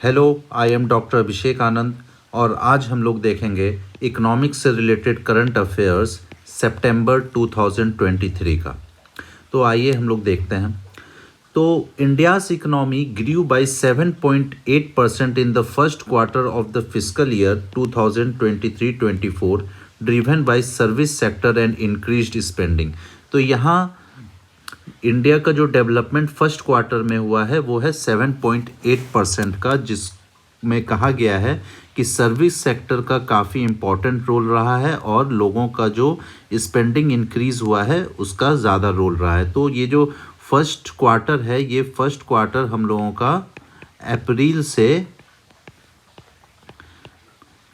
Hello, I am doctor Abhishek Anand और आज हम लोग देखेंगे इकोनॉमिक्स से रिलेटेड करंट अफेयर्स सितंबर 2023 का। तो आइए हम लोग देखते हैं। तो India's economy grew by 7.8% in the first quarter of the fiscal year 2023-24 driven by service sector and increased spending. तो यहाँ इंडिया का जो डेवलपमेंट फर्स्ट क्वार्टर में हुआ है वो है 7.8% का, जिसमें कहा गया है कि सर्विस सेक्टर का काफ़ी इम्पोर्टेंट रोल रहा है और लोगों का जो स्पेंडिंग इंक्रीज़ हुआ है उसका ज़्यादा रोल रहा है। तो ये जो फर्स्ट क्वार्टर है, ये फर्स्ट क्वार्टर हम लोगों का अप्रैल से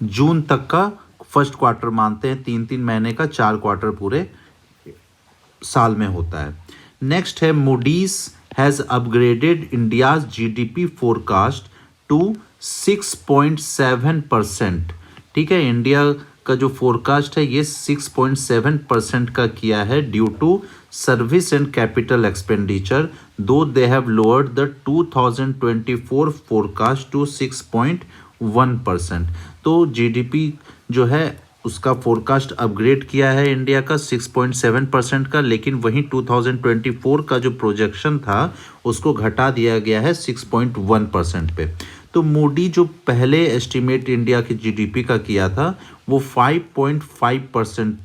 जून तक का फर्स्ट क्वार्टर मानते हैं। 3 महीने का 4 क्वार्टर पूरे साल में होता है। नेक्स्ट है Moody's has upgraded India's GDP forecast to 6.7%। ठीक है, इंडिया का जो फोरकास्ट है ये 6.7% का किया है due to service and capital expenditure, though they have lowered the 2024 forecast to 6.1%। तो जीडीपी जो है उसका फोरकास्ट अपग्रेड किया है इंडिया का 6.7% का, लेकिन वहीं 2024 का जो प्रोजेक्शन था उसको घटा दिया गया है 6.1% पे। तो मूडी जो पहले एस्टिमेट इंडिया की जीडीपी का किया था वो 5.5%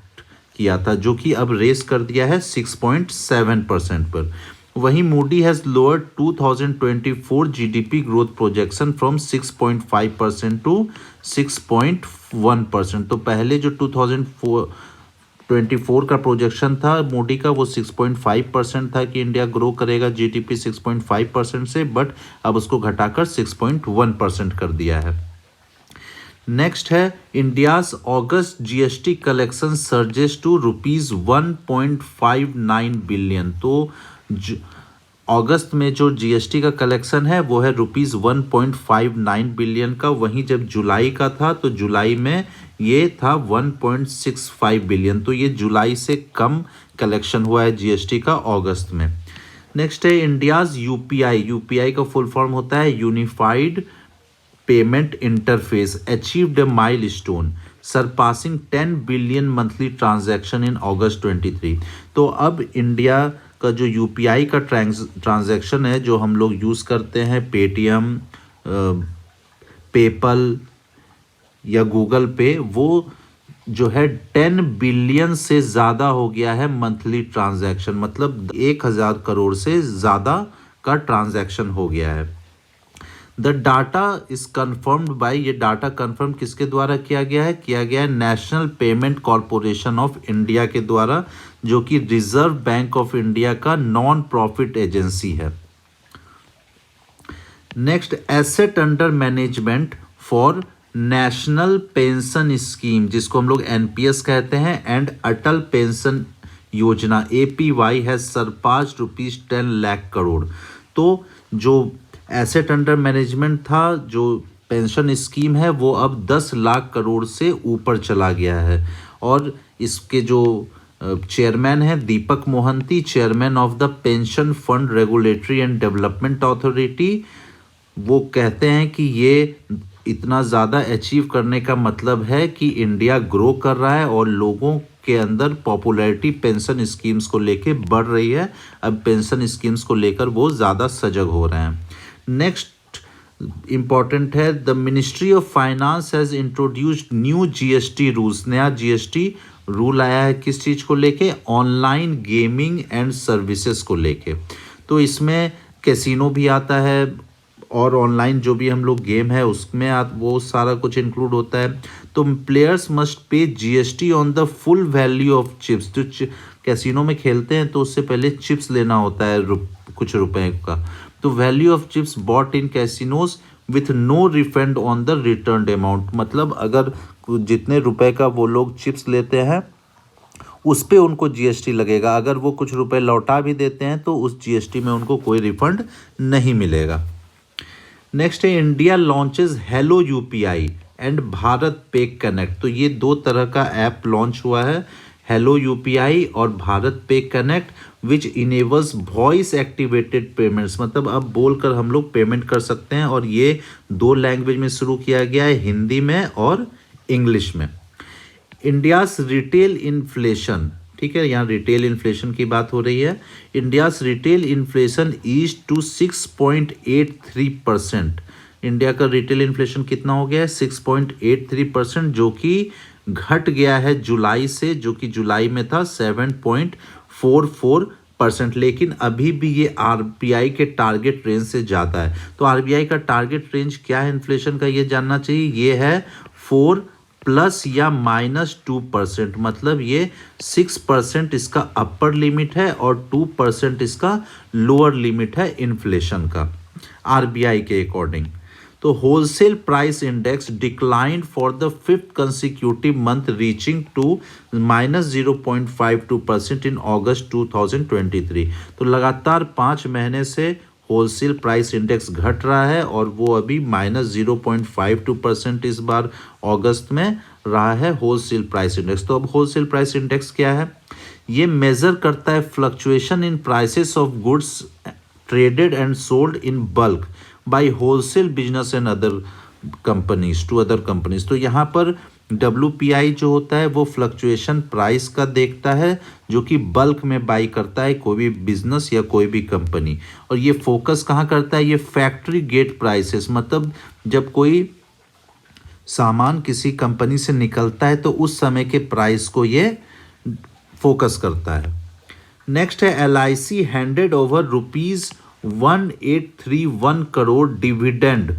किया था, जो कि अब रेस कर दिया है 6.7% पर। वहीं Moody has lowered 2024 GDP growth projection from 6.5% to 6.1%। तो पहले जो 2024 का प्रोजेक्शन था मूडी का वो 6.5% था कि इंडिया ग्रो करेगा जीडीपी 6.5% से, बट अब उसको घटाकर 6.1% कर दिया है। नेक्स्ट है India's August GST collection surges to ₹1.59 billion. तो अगस्त में जो जीएसटी का कलेक्शन है वो है ₹1.59 बिलियन का। वहीं जब जुलाई का था तो जुलाई में ये था 1.65 बिलियन। तो ये जुलाई से कम कलेक्शन हुआ है जीएसटी का अगस्त में। नेक्स्ट है इंडियाज यूपीआई का फुल फॉर्म होता है unified payment interface achieved a milestone surpassing 10 billion monthly transaction in August 23। तो अब इंडिया का जो यूपीआई का ट्रांजैक्शन है जो हम लोग यूज़ करते हैं पेटीएम, पेपल या गूगल पे, वो जो है 10 बिलियन से ज़्यादा हो गया है मंथली ट्रांजैक्शन, मतलब 1000 करोड़ से ज़्यादा का ट्रांजैक्शन हो गया है। The data is confirmed by, ये डाटा कन्फर्म किसके द्वारा किया गया है National Payment Corporation of India के द्वारा, जो कि रिजर्व बैंक ऑफ इंडिया का नॉन प्रॉफिट एजेंसी है। Next, asset under management for National Pension Scheme, जिसको हम लोग एनपीएस कहते हैं, and Atal Pension Yojana APY has surpassed ₹10 lakh crore. तो जो एसेट अंडर मैनेजमेंट था, जो पेंशन स्कीम है, वो अब 10 लाख करोड़ से ऊपर चला गया है। और इसके जो चेयरमैन हैं Deepak Mohanty, chairman of the pension fund regulatory and development authority, वो कहते हैं कि ये इतना ज़्यादा अचीव करने का मतलब है कि इंडिया ग्रो कर रहा है और लोगों के अंदर पॉपुलैरिटी पेंशन स्कीम्स को लेके बढ़ रही है। अब पेंशन स्कीम्स को लेकर वो ज़्यादा सजग हो रहे हैं। नेक्स्ट इम्पॉर्टेंट है, the ministry of finance has introduced new GST rules. नया जीएसटी रूल आया है किस चीज़ को लेके? ऑनलाइन गेमिंग एंड सर्विसेज को लेके। तो इसमें कैसीनो भी आता है और ऑनलाइन जो भी हम लोग गेम है उसमें वो सारा कुछ इंक्लूड होता है। तो players must pay GST on the full value of chips. जो कैसीनो में खेलते हैं तो उससे पहले चिप्स लेना होता है कुछ रुपए का। तो value of chips bought in casinos with no refund on the return amount, मतलब अगर जितने रुपए का वो लोग चिप्स लेते हैं उस पे उनको जीएसटी लगेगा। अगर वो कुछ रुपए लौटा भी देते हैं तो उस जीएसटी में उनको कोई रिफंड नहीं मिलेगा। नेक्स्ट है India launches hello UPI and Bharat पे कनेक्ट। तो ये दो तरह का ऐप लॉन्च हुआ है, हेलो यूपीआई और भारत पे कनेक्ट, विच इनेबल्स वॉइस एक्टिवेटेड पेमेंट्स, मतलब अब बोलकर हम लोग पेमेंट कर सकते हैं, और ये 2 लैंग्वेज में शुरू किया गया है, हिंदी में और इंग्लिश में। इंडियाज रिटेल इन्फ्लेशन, ठीक है, यहाँ रिटेल इन्फ्लेशन की बात हो रही है। India's retail inflation is to 6.83%। India का रिटेल इन्फ्लेशन कितना हो गया है? 6.83%, जो कि घट गया है जुलाई से, जो कि जुलाई में था 7.44%। लेकिन अभी भी ये आरबीआई के टारगेट रेंज से ज़्यादा है। तो आरबीआई का टारगेट रेंज क्या है इन्फ्लेशन का, ये जानना चाहिए। ये है 4 प्लस या -2%, मतलब ये 6% इसका अपर लिमिट है और 2% इसका लोअर लिमिट है इन्फ्लेशन का, आरबीआई के अकॉर्डिंग। तो wholesale price index declined for the 5th consecutive month, reaching to -0.52% in August 2023। तो लगातार 5 महीने से होलसेल प्राइस इंडेक्स घट रहा है और वो अभी -0.52% इस बार अगस्त में रहा है होलसेल प्राइस इंडेक्स। तो अब होलसेल प्राइस इंडेक्स क्या है? ये मेजर करता है fluctuation in prices of goods traded and sold in bulk by wholesale business and other companies to other companies. तो यहाँ पर WPI जो होता है वो फ्लक्चुएशन प्राइस का देखता है, जो कि बल्क में बाई करता है कोई भी बिजनेस या कोई भी कंपनी। और ये फोकस कहाँ करता है? ये फैक्ट्री गेट प्राइसेस, मतलब जब कोई सामान किसी कंपनी से निकलता है तो उस समय के प्राइस को ये फोकस करता है। नेक्स्ट है LIC handed over ₹1831 crore dividend.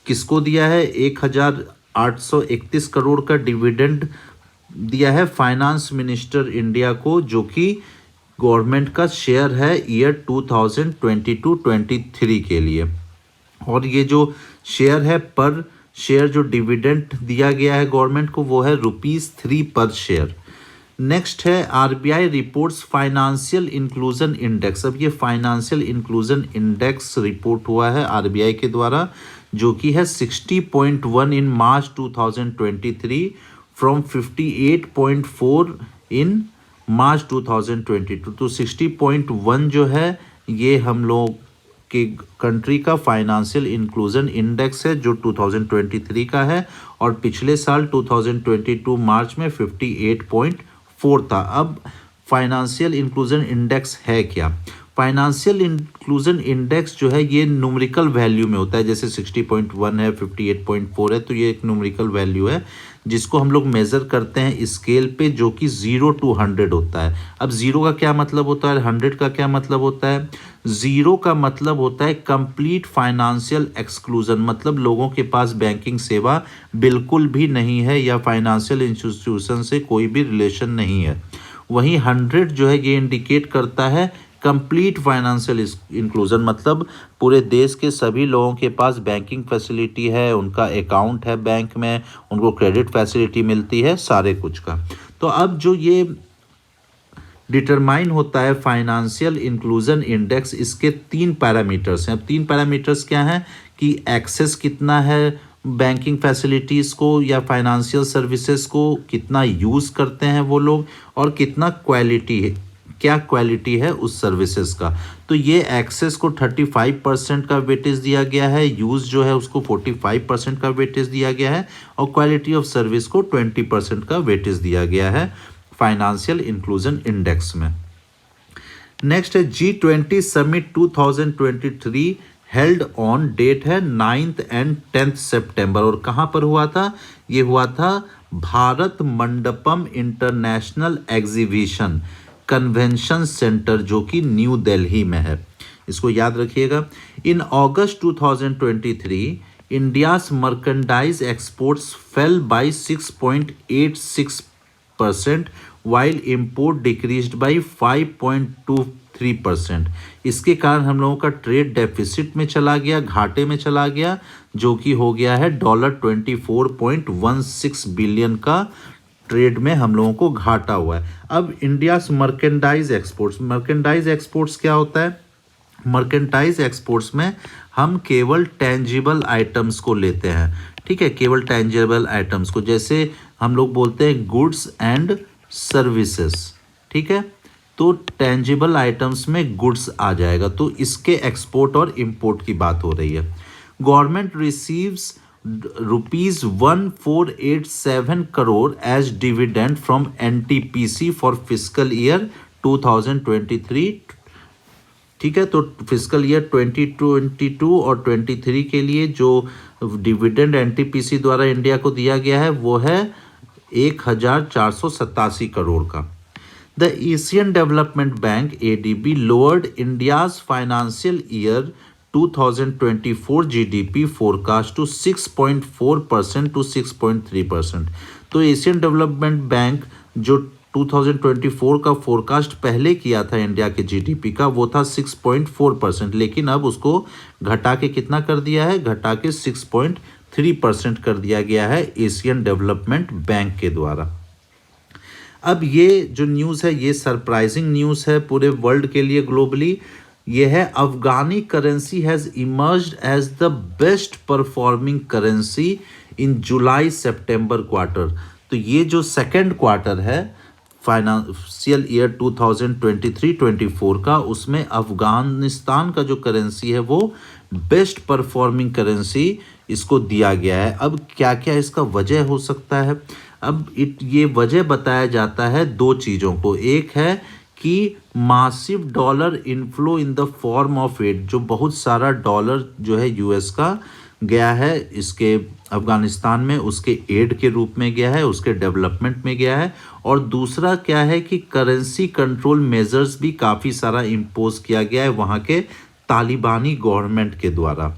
किसको दिया है? 1831 करोड़ का डिविडेंड दिया है फाइनेंस मिनिस्टर इंडिया को, जो कि गवर्नमेंट का शेयर है ईयर 2022-23 के लिए। और ये जो शेयर है, पर शेयर जो डिविडेंड दिया गया है गवर्नमेंट को, वो है ₹3 पर शेयर। नेक्स्ट है RBI reports financial inclusion index. अब ये फाइनेंशियल इंक्लूजन इंडेक्स रिपोर्ट हुआ है आरबीआई के द्वारा, जो कि है 60.1 इन मार्च 2023 फ्रॉम 58.4 इन मार्च 2022। तो 60.1 जो है ये हम लोग के कंट्री का फाइनेंशियल इंक्लूजन इंडेक्स है, जो 2023 का है, और पिछले साल 2022 मार्च में 58.4 था। अब फाइनेंशियल इंक्लूजन इंडेक्स है क्या? फाइनेंशियल इंक्लूजन इंडेक्स जो है ये न्यूमेरिकल वैल्यू में होता है, जैसे 60.1 है, 58.4 है, तो ये एक न्यूमेरिकल वैल्यू है जिसको हम लोग मेज़र करते हैं स्केल पे, जो कि 0 to 100 होता है। अब 0 का क्या मतलब होता है, 100 का क्या मतलब होता है? 0 का मतलब होता है कंप्लीट फाइनेंशियल एक्सक्लूजन, मतलब लोगों के पास बैंकिंग सेवा बिल्कुल भी नहीं है या फाइनेंशियल इंस्टीट्यूशन से कोई भी रिलेशन नहीं है। वहीं 100 जो है ये इंडिकेट करता है कंप्लीट फाइनेंशियल इंक्लूजन, मतलब पूरे देश के सभी लोगों के पास बैंकिंग फैसिलिटी है, उनका अकाउंट है बैंक में, उनको क्रेडिट फैसिलिटी मिलती है, सारे कुछ का। तो अब जो ये डिटरमाइन होता है फाइनेंशियल इंक्लूजन इंडेक्स, इसके 3 पैरामीटर्स हैं। अब 3 पैरामीटर्स क्या हैं कि एक्सेस कितना है बैंकिंग फैसिलिटीज़ को या फाइनेंशियल सर्विसेज को, कितना यूज़ करते हैं वो लोग, और कितना क्वालिटी है, क्या क्वालिटी है उस सर्विसेज का। तो ये एक्सेस को 35% का वेटेज दिया गया है, यूज़ जो है उसको 45% का वेटेज दिया गया है, और क्वालिटी ऑफ सर्विस को 20% का वेटेज दिया गया है फाइनेंशियल इंक्लूजन इंडेक्स में। नेक्स्ट है G20 summit 2023 held on, date है 9th and 10th सितंबर। और कहाँ पर हुआ था? ये हुआ था Bharat Mandapam international exhibition convention centre, जो कि न्यू दिल्ली में है। इसको याद रखिएगा। In August 2023 India's merchandise exports fell by 6.86%, while import decreased by 5.23%। इसके कारण हम लोगों का ट्रेड डेफिसिट में चला गया, घाटे में चला गया, जो कि हो गया है $24.16 बिलियन का ट्रेड में हम लोगों को घाटा हुआ है। अब इंडियाज मर्केंडाइज एक्सपोर्ट्स क्या होता है? मर्केंटाइज एक्सपोर्ट्स में हम केवल टेंजिबल आइटम्स को लेते हैं, ठीक है, केवल टेंजिबल आइटम्स को, जैसे हम लोग बोलते हैं गुड्स एंड सर्विसेज, ठीक है, तो टेंजिबल आइटम्स में गुड्स आ जाएगा, तो इसके एक्सपोर्ट और इंपोर्ट की बात हो रही है। Government receives ₹1487 crore as dividend from NTPC for fiscal year 2023। ठीक है, तो फिस्कल ईयर 2022 और 23 के लिए जो डिविडेंड एनटीपीसी द्वारा इंडिया को दिया गया है वो है 1487 करोड़ का। The Asian Development Bank ADB lowered India's financial year 2024 GDP forecast to 6.4% to 6.3%। तो एशियन डेवलपमेंट बैंक जो 2024 का फोरकास्ट पहले किया था इंडिया के जीडीपी का वो था 6.4%, लेकिन अब उसको घटा के कितना कर दिया है, घटा के 6.3% कर दिया गया है एशियन डेवलपमेंट बैंक के द्वारा। अब ये जो न्यूज़ है ये सरप्राइजिंग न्यूज़ है पूरे वर्ल्ड के लिए, ग्लोबली। ये है Afghani currency has emerged as the best performing currency in July September quarter. तो ये जो सेकेंड क्वार्टर है फाइनेंशियल ईयर 2023-24 का, उसमें अफगानिस्तान का जो करेंसी है वो बेस्ट परफॉर्मिंग करेंसी इसको दिया गया है। अब क्या क्या इसका वजह हो सकता है, अब ये वजह बताया जाता है दो चीज़ों को। एक है कि massive dollar inflow in the form of aid, जो बहुत सारा डॉलर जो है यूएस का गया है इसके अफगानिस्तान में, उसके एड के रूप में गया है, उसके डेवलपमेंट में गया है। और दूसरा क्या है कि करेंसी कंट्रोल मेजर्स भी काफ़ी सारा इम्पोज किया गया है वहाँ के तालिबानी गवर्नमेंट के द्वारा।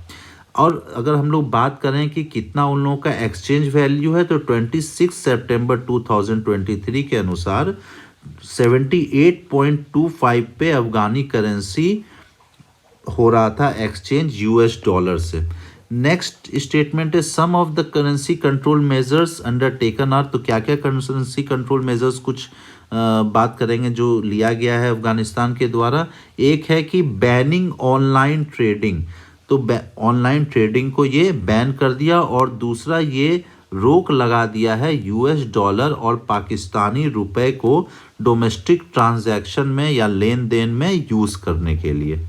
और अगर हम लोग बात करें कि कितना उन लोगों का एक्सचेंज वैल्यू है, तो 26 सितंबर 2023 के अनुसार 78.25 पे अफगानी करेंसी हो रहा था एक्सचेंज यूएस डॉलर से। नेक्स्ट स्टेटमेंट है some of the currency control measures undertaken are. तो क्या क्या करेंसी कंट्रोल मेजर्स कुछ बात करेंगे जो लिया गया है अफगानिस्तान के द्वारा। एक है कि बैनिंग ऑनलाइन ट्रेडिंग, तो ऑनलाइन ट्रेडिंग को ये बैन कर दिया। और दूसरा ये रोक लगा दिया है यूएस डॉलर और पाकिस्तानी रुपए को डोमेस्टिक ट्रांजैक्शन में या लेन देन में यूज़ करने के लिए।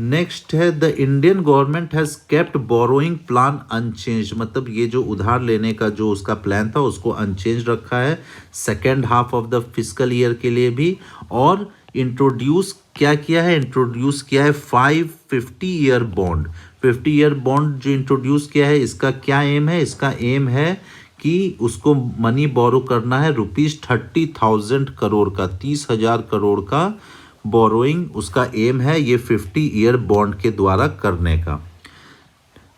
नेक्स्ट है the Indian government has kept borrowing plan unchanged, मतलब ये जो उधार लेने का जो उसका प्लान था उसको अनचेंज रखा है second half of the fiscal year के लिए भी। और इंट्रोड्यूस क्या किया है, इंट्रोड्यूस किया है 550 ईयर बॉन्ड। 50 ईयर बॉन्ड जो इंट्रोड्यूस किया है इसका क्या एम है, इसका एम है कि उसको मनी बोरो करना है ₹30,000 करोड़ का, 30,000 करोड़ का बोरोइंग उसका एम है ये 50 ईयर बॉन्ड के द्वारा करने का।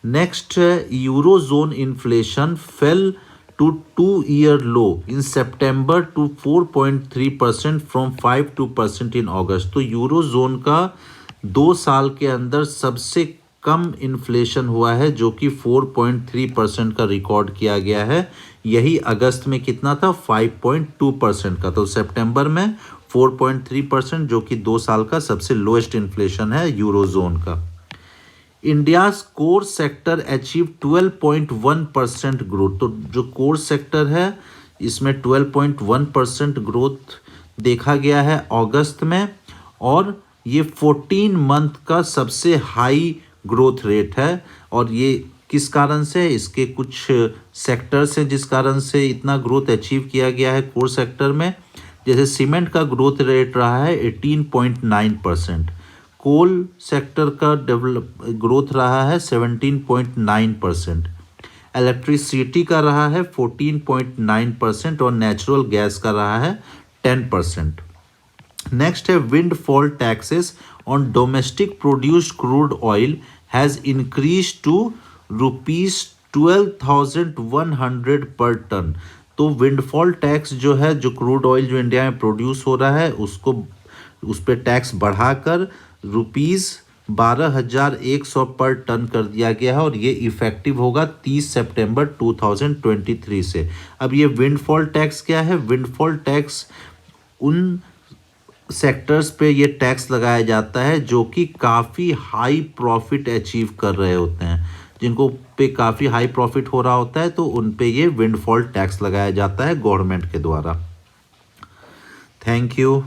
Next euro zone inflation fail to 2-year low in September to 4.3% from 5.2% in August। तो यूरो जोन का 2 साल के अंदर सबसे कम इन्फ्लेशन हुआ है जो कि 4.3% का रिकॉर्ड किया गया है। यही अगस्त में कितना था, 5.2% का। तो सितंबर में 4.3% जो कि 2 साल का सबसे लोएस्ट इन्फ्लेशन है यूरो जोन का। India's core sector achieve 12.1% growth. तो जो कोर सेक्टर है इसमें 12.1% ग्रोथ देखा गया है अगस्त में, और ये 14 मंथ का सबसे हाई ग्रोथ रेट है। और ये किस कारण से, इसके कुछ सेक्टर्स हैं जिस कारण से इतना ग्रोथ अचीव किया गया है कोर सेक्टर में। जैसे सीमेंट का ग्रोथ रेट रहा है 18.9%, कोल सेक्टर का ग्रोथ रहा है 17.9%, इलेक्ट्रिसिटी का रहा है 14.9% और नेचुरल गैस का रहा है 10%। नेक्स्ट है windfall taxes on domestic produced crude oil has increase to ₹12,100 per ton. तो विंडफॉल टैक्स जो है, जो क्रूड ऑयल जो इंडिया में प्रोड्यूस हो रहा है उसको उस पर टैक्स बढ़ाकर ₹12,100 पर टन कर दिया गया है, और ये इफ़ेक्टिव होगा 30 सितंबर 2023 से। अब ये विंडफॉल टैक्स क्या है, विंडफॉल टैक्स उन सेक्टर्स पे ये टैक्स लगाया जाता है जो कि काफ़ी हाई प्रॉफिट अचीव कर रहे होते हैं, जिनको पे काफ़ी हाई प्रॉफिट हो रहा होता है, तो उन पे ये विंडफॉल टैक्स लगाया जाता है गवर्नमेंट के द्वारा। Thank you.